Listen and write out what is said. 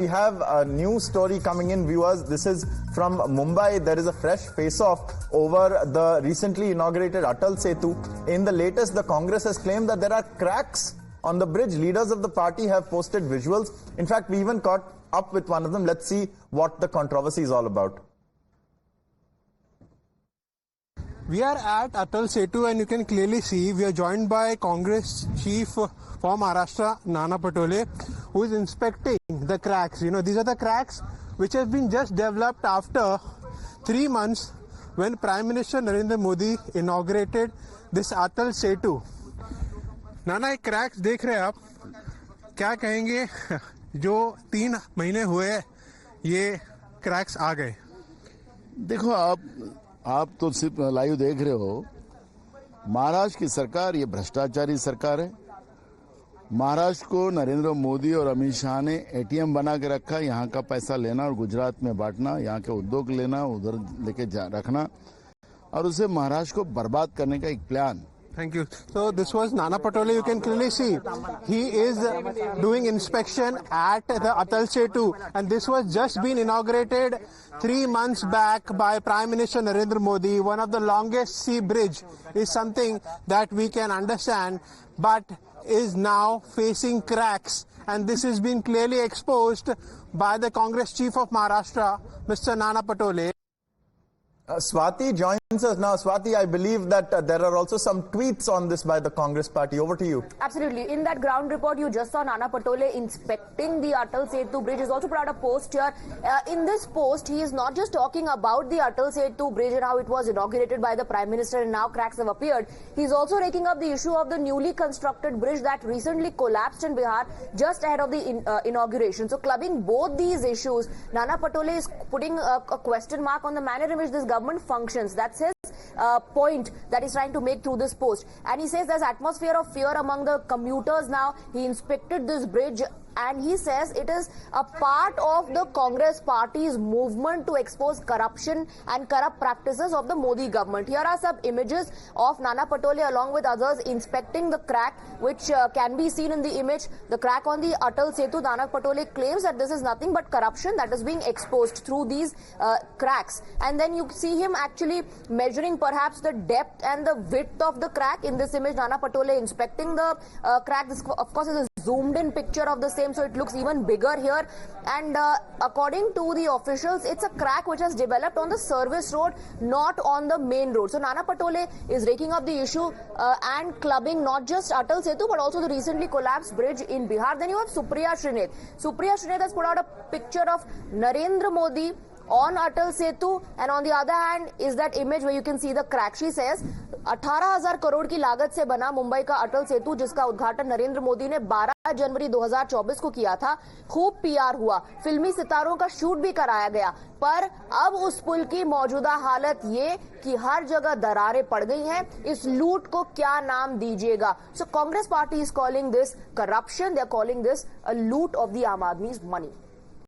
We have a new story coming in, viewers. This is from Mumbai. There is a fresh face-off over the recently inaugurated Atal Setu. In the latest, the Congress has claimed that there are cracks on the bridge. Leaders of the party have posted visuals. In fact, we even caught up with one of them. Let's see what the controversy is all about. We are at Atal Setu and you can clearly see we are joined by Congress chief for Maharashtra, Nana Patole, who is inspecting the cracks. You know, these are the cracks which have been just developed after 3 months when Prime Minister Narendra Modi inaugurated this Atal Setu. नाना ये cracks देख रहे हैं आप, क्या कहेंगे? जो 3 महीने हुए ये क्रैक्स आ गए. देखो, आप तो सिर्फ लाइव देख रहे हो. महाराष्ट्र की सरकार ये भ्रष्टाचारी सरकार है. महाराष्ट्र को नरेंद्र मोदी और अमित शाह ने एटीएम बना के रखा. यहाँ का पैसा लेना और गुजरात में बांटना, यहाँ के उद्योग लेना, उधर लेके रखना और उसे महाराष्ट्र को बर्बाद करने का एक plan. Thank you. So this was Nana Patole. You can clearly see he is doing inspection at the Atal Setu, and this was just been inaugurated 3 months back by Prime Minister Narendra Modi. One of the longest sea bridge is something that we can understand, but is now facing cracks, and this has been clearly exposed by the Congress chief of Maharashtra, Mr. Nana Patole. Swati joins us now. Swati, I believe that there are also some tweets on this by the Congress party. Over to you. Absolutely. In that ground report, you just saw Nana Patole inspecting the Atal Setu bridge. He's also put out a post here. In this post, he is not just talking about the Atal Setu bridge and how it was inaugurated by the Prime Minister and now cracks have appeared. He's also raking up the issue of the newly constructed bridge that recently collapsed in Bihar just ahead of the inauguration. So clubbing both these issues, Nana Patole is putting a question mark on the manner in which this government functions. That's his point that he's trying to make through this post. And he says there's atmosphere of fear among the commuters now. He inspected this bridge and he says it is a part of the Congress party's movement to expose corruption and corrupt practices of the Modi government. Here are some images of Nana Patole along with others inspecting the crack, which can be seen in the image. The crack on the Atal Setu. Nana Patole claims that this is nothing but corruption that is being exposed through these cracks. And then you see him actually measuring perhaps the depth and the width of the crack. In this image, Nana Patole inspecting the crack. This, of course, is a zoomed in picture of the same, so it looks even bigger here. And according to the officials, it's a crack which has developed on the service road, not on the main road. So Nana Patole is raking up the issue and clubbing not just Atal Setu but also the recently collapsed bridge in Bihar. Then you have Supriya Shrineth. Supriya Shrineth has put out a picture of Narendra Modi on Atal Setu, and on the other hand is that image where you can see the crack. She says 18,000 crore की लागत से बना मुंबई का अटल सेतु, जिसका उद्घाटन नरेंद्र मोदी ने 12 जनवरी 2024 को किया था. खूब पीआर हुआ, फिल्मी सितारों का शूट भी कराया गया, पर अब उस पुल की मौजूदा हालत ये कि हर जगह दरारें पड़ गई हैं. इस लूट को क्या नाम दीजिएगा? So Congress party is calling this corruption. They are calling this a loot of the आम आदमीज मनी.